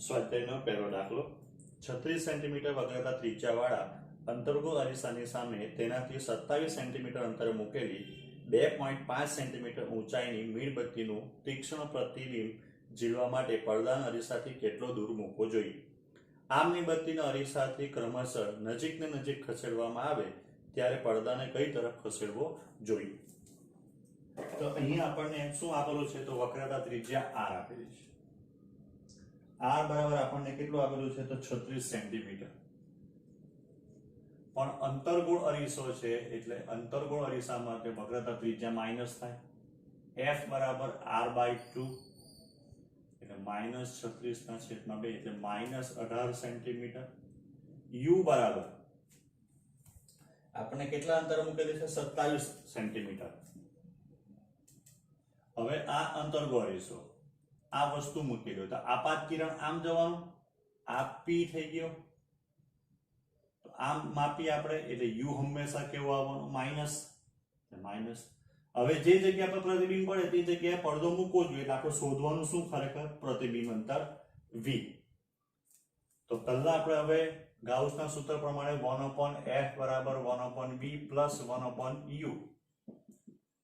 સ્વાધ્યાયનો પહેલો દાખલો 36 સેન્ટીમીટર વક્રતા ત્રિજ્યાવાળા અંતર્ગોળ અરીસાની સામે તેનાથી 27 સેન્ટીમીટર અંતરે મૂકેલી 2.5 સેન્ટીમીટર ઊંચાઈની મીણબત્તીનું તીક્ષ્ણ પ્રતિબિંબ ઝીલવા માટે પડદાના અરીસાથી કેટલો દૂર મૂકવો જોઈએ? આ મીણબત્તીના અરીસાથી ક્રમશઃ નજીકને નજીક ખસેડવામાં આવે ત્યારે પડદાને કઈ તરફ ખસેડવો જોઈએ? તો અહીં આપણને શું આપેલું છે? તો વક્રતા ત્રિજ્યા r આપેલી છે. r બરાબર આપણને કેટલું આપેલું છે? તો 36 સેન્ટીમીટર. પણ અંતર્ગોળ અરીસો છે એટલે અંતર્ગોળ અરીસા માટે વક્રતા ત્રિજ્યા માઈનસ થાય. f બરાબર r/2 એટલે -36/2 એટલે -18 સેન્ટીમીટર. u બરાબર આપણે કેટલા અંતરે મૂકેલી છે? 27 સેન્ટીમીટર. હવે આ અંતર્ગોળ અરીસો આ વસ્તુ મૂકી દો તો આપાત કિરણ આમ જવાનું, આ p થઈ ગયો, તો આમ માપી આપણે એટલે u હંમેશા કેવું આવવાનું? માઈનસ. હવે જે જગ્યા પર પ્રતિબિંબ પડે તે જગ્યાએ પડદો મૂકવો જોઈએ એટલે આપણે શોધવાનું શું? ખરેખર પ્રતિબિંબ અંતર v. તો પહેલા આપણે હવે ગાઉસના સૂત્ર પ્રમાણે 1/f બરાબર 1/v પ્લસ 1/u.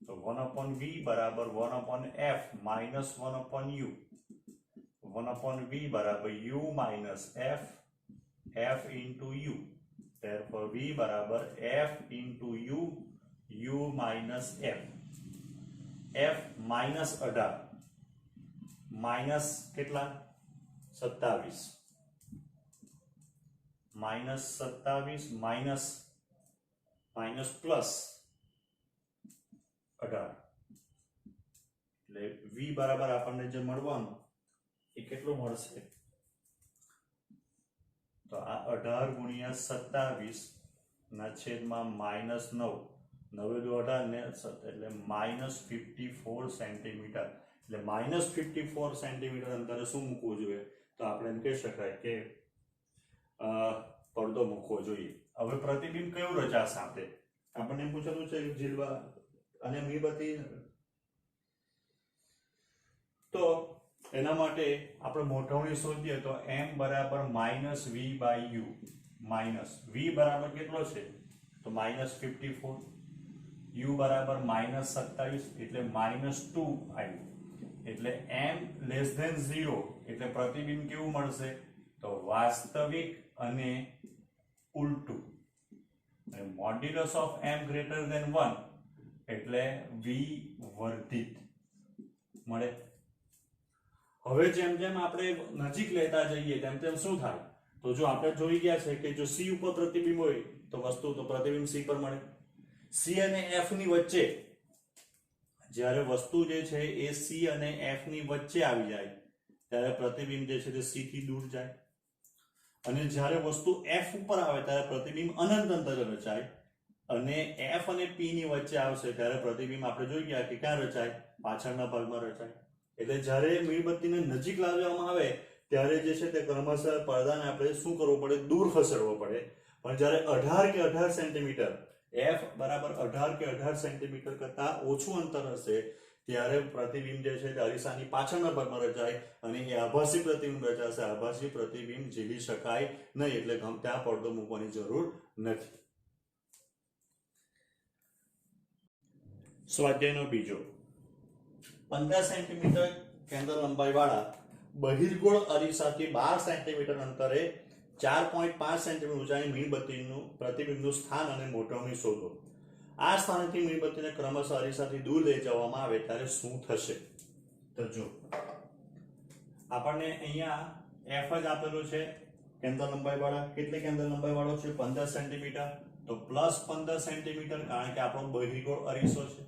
તો 1/v બરાબર 1/f માઇનસ 1/u. 1/v બરાબર u minus f, f into u. therefore v બરાબર f into u, u minus f. f minus 18 minus કેટલા? 27 માઇનસ 27 માઇનસ પ્લસ 18 એટલે v બરાબર આપણને જે મળવાનું એ કેટલું મળશે? તો આ 18 ગુણ્યા 27 ના છેદમાં -9, 9 દુ 18 ને એટલે -54 સેન્ટીમીટર. એટલે -54 સેન્ટીમીટર અંતરે શું મૂકવું જોઈએ? તો આપણે એમ કહી શકાય કે પડદો મૂકવો જોઈએ. હવે પ્રતિબિંબ કયું રચાશે? આપણને એમ પૂછેલું છે ઝીલવા અને મીણબત્તી, તો એના માટે આપણે મોટવણી શોધીએ તો m બરાબર -v/u. v બરાબર કેટલો છે? તો -54, u બરાબર -27 એટલે -2 આવ્યું. એટલે m લેસ ધેન 0 એટલે પ્રતિબિંબ કેવું મળશે? તો વાસ્તવિક અને ઉલટું. Modulus of m greater than 1 એટલે v વર્ધિત મળે. હવે જેમ જેમ આપણે નજીક લેતા જઈએ તેમ તેમ શું થાય? તો જો આપણે જોઈ ગયા છે કે જો c ઉપર પ્રતિબિંબ હોય તો પ્રતિબિંબ c પર મળે. c અને f ની વચ્ચે જ્યારે વસ્તુ જે છે એ c અને f ની વચ્ચે આવી જાય ત્યારે પ્રતિબિંબ જે છે તે c થી દૂર જાય. અને જ્યારે વસ્તુ f ઉપર આવે ત્યારે પ્રતિબિંબ અનંત અંતરે રચાય. અને f અને p ની વચ્ચે આવશે ત્યારે પ્રતિબિંબ આપણે જોઈ ગયા કે ક્યાં રચાય? પાછળના ભાગમાં રચાય. એટલે જ્યારે મીણબત્તીને નજીક લાવવામાં આવે ત્યારે જે છે તે ક્રમશઃ પડદાને આપણે શું કરવું પડે? દૂર ખસેડવો પડે. પણ જ્યારે 18 કે 18 સેન્ટીમીટર, f બરાબર 18 કે 18 સેન્ટીમીટર કરતા ઓછું અંતર હશે ત્યારે પ્રતિબિંબ જે છે તે અરીસાની પાછળના ભાગમાં રચાય અને એ આભાસી પ્રતિબિંબ રચાશે. આભાસી પ્રતિબિંબ ઝીલી શકાય નહીં એટલે ત્યાં પડદો મૂકવાની જરૂર નથી. સ્વાધ્યાયનો બીજો 15 સેન્ટીમીટર કેન્દ્ર લંબાઈ વાળા બહિર્ગોળ અરીસાથી 12 સેન્ટીમીટર અંતરે 4.5 સેન્ટીમીટર ઊંચાઈની મીણબત્તીનું પ્રતિબિંબનું સ્થાન અને મોટવણી શોધો. આ સ્થાનેથી મીણબત્તીને ક્રમશઃ અરીસાથી દૂર લઈ જવામાં આવે ત્યારે શું થશે? તો જો આપણને અહીંયા f જ આપેલું છે કેન્દ્ર લંબાઈ વાળા. કેટલી કેન્દ્ર લંબાઈ વાળો છે? 15 સેન્ટીમીટર. તો પ્લસ 15 સેન્ટીમીટર કારણ કે આપણો બહિર્ગોળ અરીસો છે.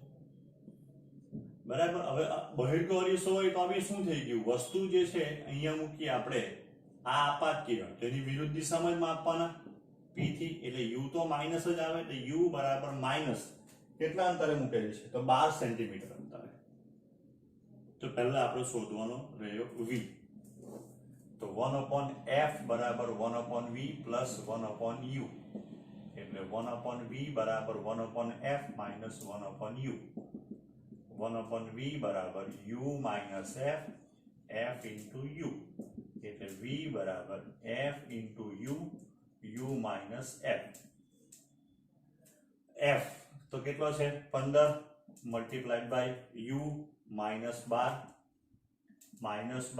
બરાબર. હવે બહિર્ગોળ અરીસો હોય તો આવી શું થઈ ગયું? વસ્તુ જે છે અહીંયા મૂકી આપણે આ આપાત કિરણ તેની વિરુદ્ધ દિશામાં જ માપવાના p થી. એટલે u તો માઈનસ જ આવે એટલે u બરાબર માઈનસ કેટલા અંતરે મૂકેલી છે? તો 12 સેન્ટીમીટર અંતરે. તો પહેલા આપણે શોધવાનો રહ્યો v. તો 1/f બરાબર 1/v પ્લસ 1/u. એટલે 1/v બરાબર 1/f માઇનસ 1/u. 1/v બરાબર u minus f, f into u. એટલે v બરાબર f into u minus f તો કેટલો છે 15 multiplied by u minus 12 minus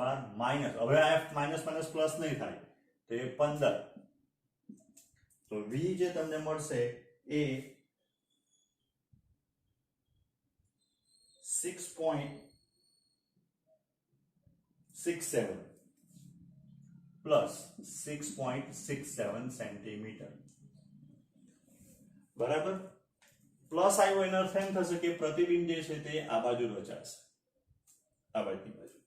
હવે આ f માઇનસ માઇનસ પ્લસ નહીં થાય તો એ 15 તો v જે તમને મળશે એ 6.67 પ્લસ 6.67 સેન્ટીમીટર બરાબર પ્લસ આવ્યો એનો અર્થ એમ થશે કે પ્રતિબિંબ જે છે તે આ બાજુ રચાશે આ બાજુની બાજુ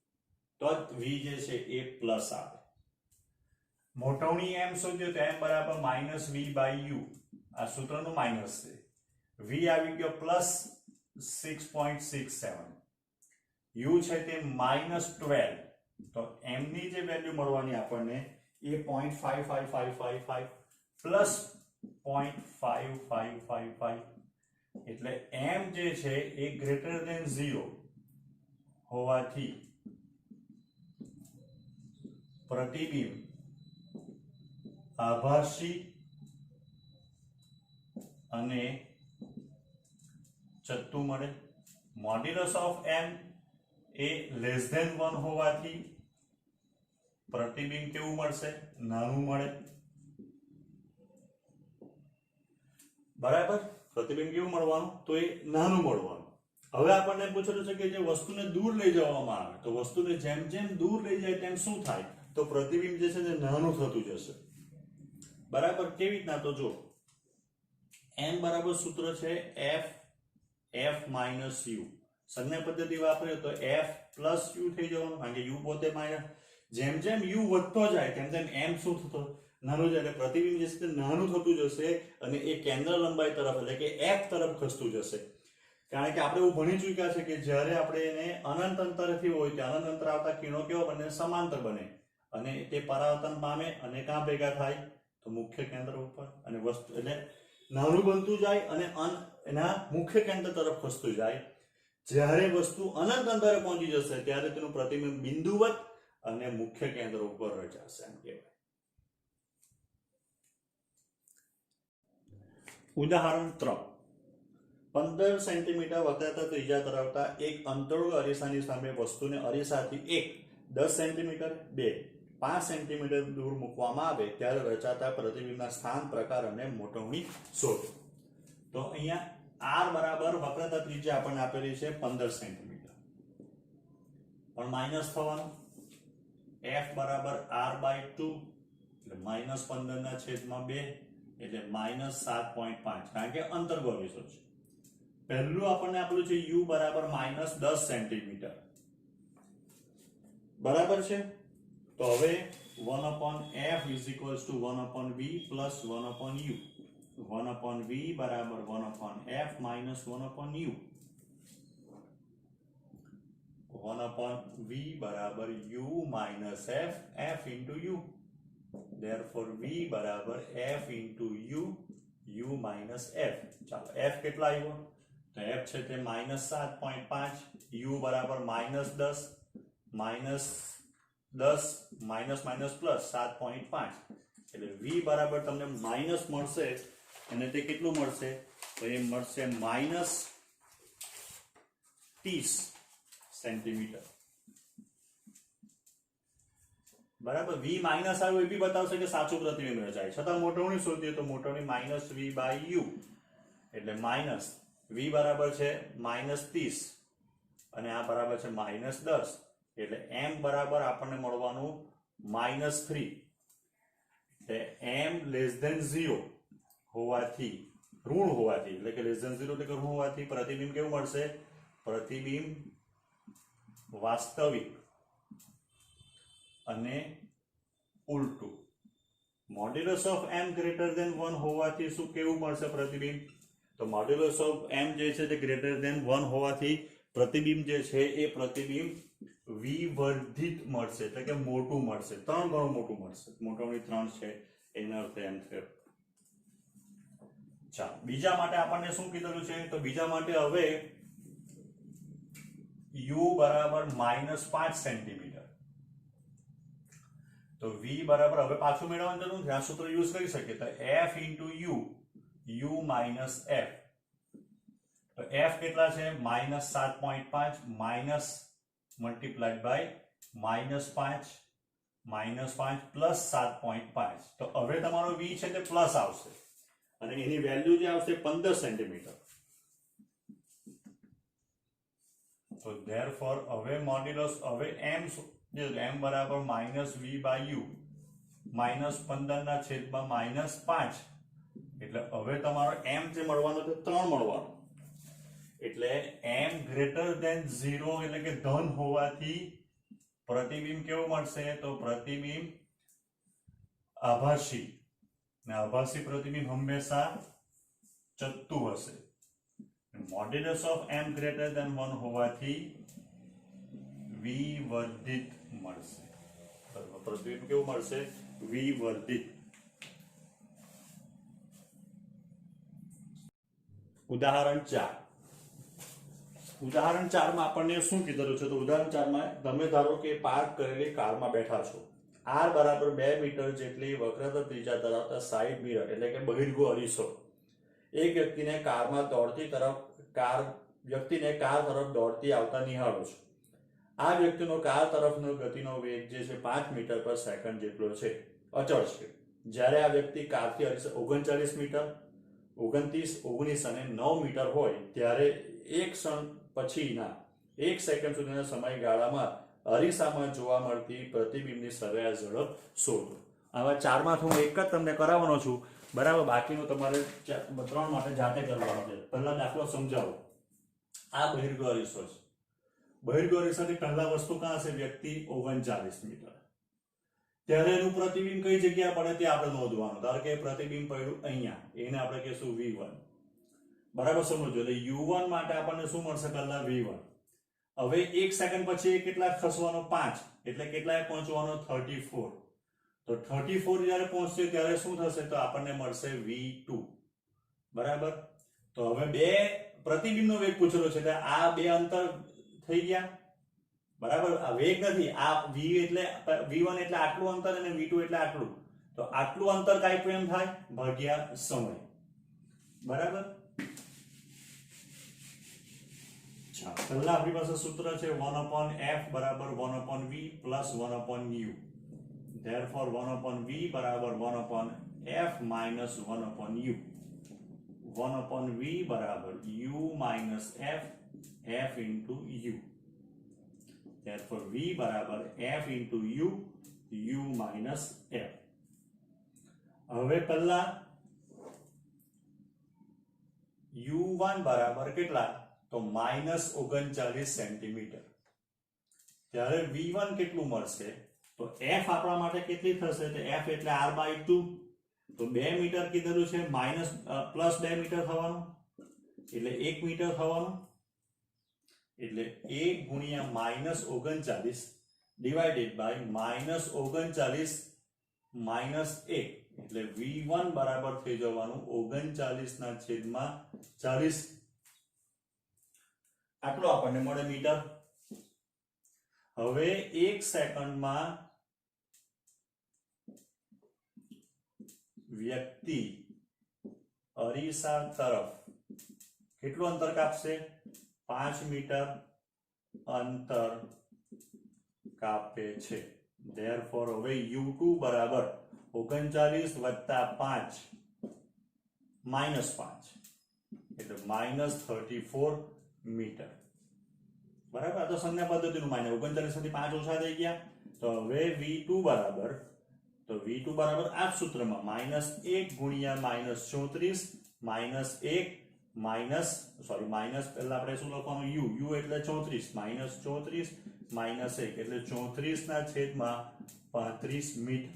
તો v જે છે એ પ્લસ આવે મોટવણી m શોધ્યો તો m બરાબર માઇનસ v બાય u આ સૂત્રનું માઇનસ છે v આવી ગયો પ્લસ 6.67 u છે તે માઇનસ 12 તો m ની જે વેલ્યુ મળવાની આપણને એ 0.55555 પ્લસ 0.5555 એટલે m જે છે એ ગ્રેટર ધેન 0 હોવાથી પ્રતિબિંબ આભાસી અને ચત્તુ મળે મોડ્યુલસ ઓફ m એ લેસ ધેન 1 હોવાથી પ્રતિબિંબ કેવું મળશે નાનું મળે બરાબર પ્રતિબિંબ કેવું મળવાનું તો એ નાનું મળવાનું હવે આપણને પૂછેલું છે કે જે વસ્તુને દૂર લઈ જવામાં આવે તો વસ્તુને જેમ જેમ દૂર લઈ જાય તેમ શું થાય તો પ્રતિબિંબ જે છે તે નાનું થતું જશે બરાબર કેવી રીતના તો જો m બરાબર સૂત્ર છે f માઇનસ u સંજ્ઞા પદ્ધતિ વાપરીએ તો f પ્લસ u થઈ જવાનું કારણ કે u પોતે માઇનસ જેમ જેમ u વધતો જાય તેમ તેમ m શું થતો નાનું જાય એટલે પ્રતિબિંબ જે છે તે નાનું થતું જશે અને એ કેન્દ્ર લંબાઈ તરફ એટલે કે f તરફ ખસતું જશે કારણ કે આપણે એવું ભણી ચૂક્યા છે કે જ્યારે આપણે એને અનંત અંતરથી હોય ત્યાં અનંત અંતર આવતા કિરણો કેવો બને સમાંતર બને અને તે પરાવર્તન પામે અને ક્યાં ભેગા થાય તો મુખ્ય કેન્દ્ર ઉપર અને વસ્તુ એટલે નાનું બનતું જાય અને એના મુખ્ય કેન્દ્ર તરફ ખસતું જાય જ્યારે વસ્તુ અનંત અંતરે પહોંચી જશે ત્યારે તેનું પ્રતિબિંબ બિંદુવત અને મુખ્ય કેન્દ્ર ઉપર રચાશે એમ કહેવાય ઉદાહરણ 3 15 સેન્ટીમીટર વક્રતા ત્રિજ્યા ધરાવતા એક અંતર્ગોળ અરીસાની સામે વસ્તુને અરીસાથી 1 10 સેન્ટીમીટર 2 5 સેન્ટીમીટર દૂર મૂકવામાં આવે ત્યારે રચાતા પ્રતિબિંબના સ્થાન પ્રકાર અને મોટવણી શોધો તો અહીંયા r બરાબર વક્રતા ત્રિજ્યા આપણને આપેલી છે 15 સેન્ટીમીટર પણ માઈનસ થવાનું f બરાબર r બાય 2 એટલે -15 ના છેદમાં 2 એટલે -7.5 કારણ કે અંતર્ગોળ અરીસો છે પહેલું આપણને આપેલું છે u બરાબર -10 સેન્ટીમીટર બરાબર છે તો હવે 1/f is equals to 1/v plus 1/u 1/v બરાબર 1/f minus 1/u 1/v બરાબર u minus f into u therefore v બરાબર f into u minus f ચાલો f કેટલા આવ્યો તો f છે તે -7.5 u બરાબર -10 -10 માઇનસ માઇનસ પ્લસ 7.5 એટલે v બરાબર તમને માઇનસ મળશે અને તે કેટલું મળશે તો એ મળશે -30 સેન્ટીમીટર બરાબર v માઇનસ આવ્યું એ બી બતાવશે કે સાચું પ્રતિબિંબ રચાય છતાં મોટવણી શોધીએ તો મોટવણી -v બાય u એટલે માઇનસ v બરાબર છે -30 અને આ બરાબર છે -10 એટલે m બરાબર આપણને મળવાનું -3 એટલે m લેસ ધેન 0 હોવાથી ઋણ હોવાથી એટલે કે લેસ ધેન 0 એટલે કે ઋણ હોવાથી પ્રતિબિંબ કેવું મળશે પ્રતિબિંબ વાસ્તવિક અને ઉલટું modulus of m greater than 1 હોવાથી શું કેવું મળશે પ્રતિબિંબ તો મોડ્યુલસ ઓફ m જે છે તે ગ્રેટર ધેન 1 હોવાથી પ્રતિબિંબ જે છે એ પ્રતિબિંબ વિવર્ધિત મળશે એટલે કે મોટું મળશે 3 ગણું મોટું મળશે મોટવણી 3 છે એનો અર્થ એમ થયો ચાલો બીજા માટે આપણને શું કીધેલું છે તો બીજા માટે હવે u બરાબર -5 સેન્ટીમીટર તો v બરાબર હવે પાછું મેળવવાનું જરૂર છે, આ સૂત્ર યુઝ કરી શકીએ તો f into u, u minus f. તો f કેટલા છે -7.5 માઇનસ મલ્ટીપ્લાઇડ બાય -5 પ્લસ 7.5. તો હવે તમારો v છે તે પ્લસ આવશે અને એની વેલ્યુ જે આવશે 15 સેન્ટીમીટર. તો ધેરફોર હવે મોડ્યુલસ હવે m બરાબર -v/u -15 ના છેદમાં -5. એટલે હવે તમારો m જે મળવાનો છે 3 મળવાનો. એટલે m ગ્રેટર ધેન 0 એટલે કે ધન હોવાથી પ્રતિબિંબ કેવું મળશે? તો પ્રતિબિંબ આભાસી, ને આભાસી પ્રતિબિંબ હંમેશા ચત્તુ હશે. Modulus of m greater than 1 હોવાથી વિવર્ધિત મળશે. પ્રતિબિંબ કેવું મળશે? વિવર્ધિત. ઉદાહરણ 4 માં આપણને શું કીધેલું છે? તો ઉદાહરણ 4 માં તમે ધારો કે પાર્ક કરેલી કારમાં બેઠા છો. r બરાબર 2 મીટર જેટલી વક્રતા ત્રિજ્યા ધરાવતા સાઇડ મિરર એટલે કે બહિર્ગો અરીસો એક વ્યક્તિને કાર તરફ દોડતી આવતા નિહાળો છો. આ વ્યક્તિનો કાર તરફનો ગતિનો વેગ જે છે 5 મીટર પર સેકન્ડ જેટલો છે, અચળ છે. જ્યારે આ વ્યક્તિ કારથી 39 મીટર, 29, 19 અને 9 મીટર હોય ત્યારે એક ક્ષણ પછીના 1 સેકન્ડ સુધીના સમયગાળામાં અરીસામાં જોવા મળતી પ્રતિબિંબની સરેરાશ ઝડપ શોધો. આવા 4 માંથી હું એક જ તમને કરાવવાનો છું, બરાબર? બાકીનું તમારે 3 માટે જાતે કરવાનું છે. પહેલા દાખલો સમજાવો. આ બહિર્ગો અરીસો છે. બહિર્ગો અરીસાથી પહેલા વસ્તુ ક્યાં હશે? વ્યક્તિ 39 મીટર. ત્યારે એનું પ્રતિબિંબ કઈ જગ્યા પડે તે આપણે નોંધવાનું. ધારો કે પ્રતિબિંબ પડ્યું અહીંયા, એને આપણે કહીશું v1. બરાબર સમજો. એટલે u1 માટે આપણને શું મળશે? પહેલા v1. હવે 1 સેકન્ડ પછી કેટલા ખસવાનો? 5. એટલે કેટલાએ પહોંચવાનો? 34. તો 34 જ્યારે પહોંચશે ત્યારે શું થશે? તો આપણને મળશે v2. બરાબર. તો હવે બે પ્રતિબિંબનો વેગ પૂછેલો છે એટલે આ બે અંતર થઈ ગયા. બરાબર. આ વેગ નથી, આ v એટલે v1 એટલે આટલું અંતર અને v2 એટલે આટલું. તો આટલું અંતર કાપ્યું એમ થાય ભાગ્યા સમય. બરાબર. પહેલા આપણી પાસે સૂત્ર છે 1/f બરાબર 1/v plus 1/u. Therefore 1/v બરાબર 1/f minus 1/u. 1/v બરાબર u minus f into u. Therefore v બરાબર f into u minus f. હવે પહેલા u1 બરાબર કેટલા? તો -39 સેન્ટીમીટર. ત્યારે v1 કેટલું મળશે? તો f આપણા માટે કેટલી થશે? તો f એટલે r/2. તો 2 મીટર કીધેલું છે, પ્લસ 2 મીટર થવાનું એટલે 1 મીટર થવાનું. એટલે 1 ગુણ્યા -39 ડિવાઇડેડ બાય -39 -1 એટલે v1 બરાબર થઈ જવાનું 39/40. આટલો આપણને મળે મીટર. હવે 1 સેકન્ડમાં વ્યક્તિ અરીસા તરફ કેટલું અંતર કાપશે? 5 મીટર અંતર કાપે છે. Therefore હવે u2 બરાબર 39 વત્તા 5 -5 એટલે -34 મીટર. બરાબર. આ તો સંજ્ઞા પદ્ધતિનું માન્ય. 39 માંથી 5 ઓછા થઈ ગયા. તો હવે v2 બરાબર આ સૂત્રમાં -1 ગુણ્યા -34 માઇનસ પહેલા આપણે શું લખવાનું? u એટલે 34 -1 એટલે 34/35 મીટર.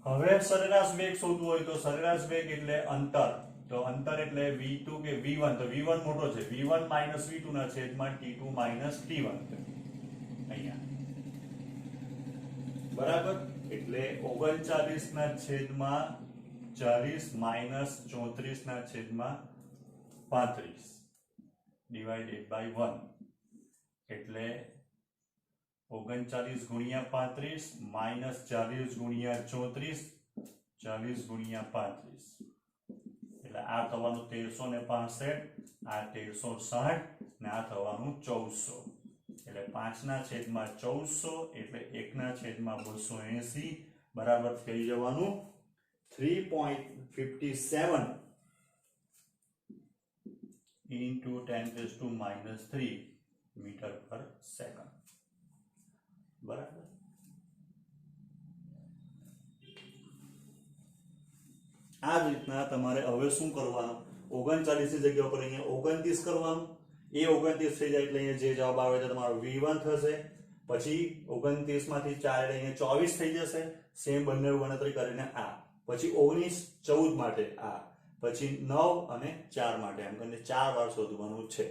હવે સરેરાશ વેગ શોધવો હોય તો સરેરાશ વેગ એટલે અંતર. તો અંતર એટલે v2 કે v1. તો v1 મોટો છે, v1 v2 ના છેદમાં t2 t1 અહીંયા. બરાબર. એટલે 39 ના છેદમાં 40 -34 ના છેદમાં 35 ડિવાઇડેડ બાય 1 એટલે 39 ગુણ્યા 35 માઇનસ 40 ગુણ્યા 34 40 ગુણ્યા 35 એટલે આ થવાનું 1365 આ 1360 ને આ થવાનું 1400 એટલે 5/1400 એટલે 1/280 બરાબર થઈ જવાનું 3.57 into 10⁻³ મીટર પર સેકન્ડ બરાબર. આ રીતના તમારે હવે શું કરવાનું 39 ની જગ્યા પર અહીંયા 29 કરવાનું એ 29 થઈ જાય એટલે અહીંયા જે જવાબ આવે છે તમારો v1 થશે પછી 29 માંથી 4 એટલે અહીંયા 24 થઈ જશે સેમ બંને ગણતરી કરીને આ પછી 19 14 માટે આ પછી 9 અને 4 માટે એમ કરીને 4 વાર શોધવાનું છે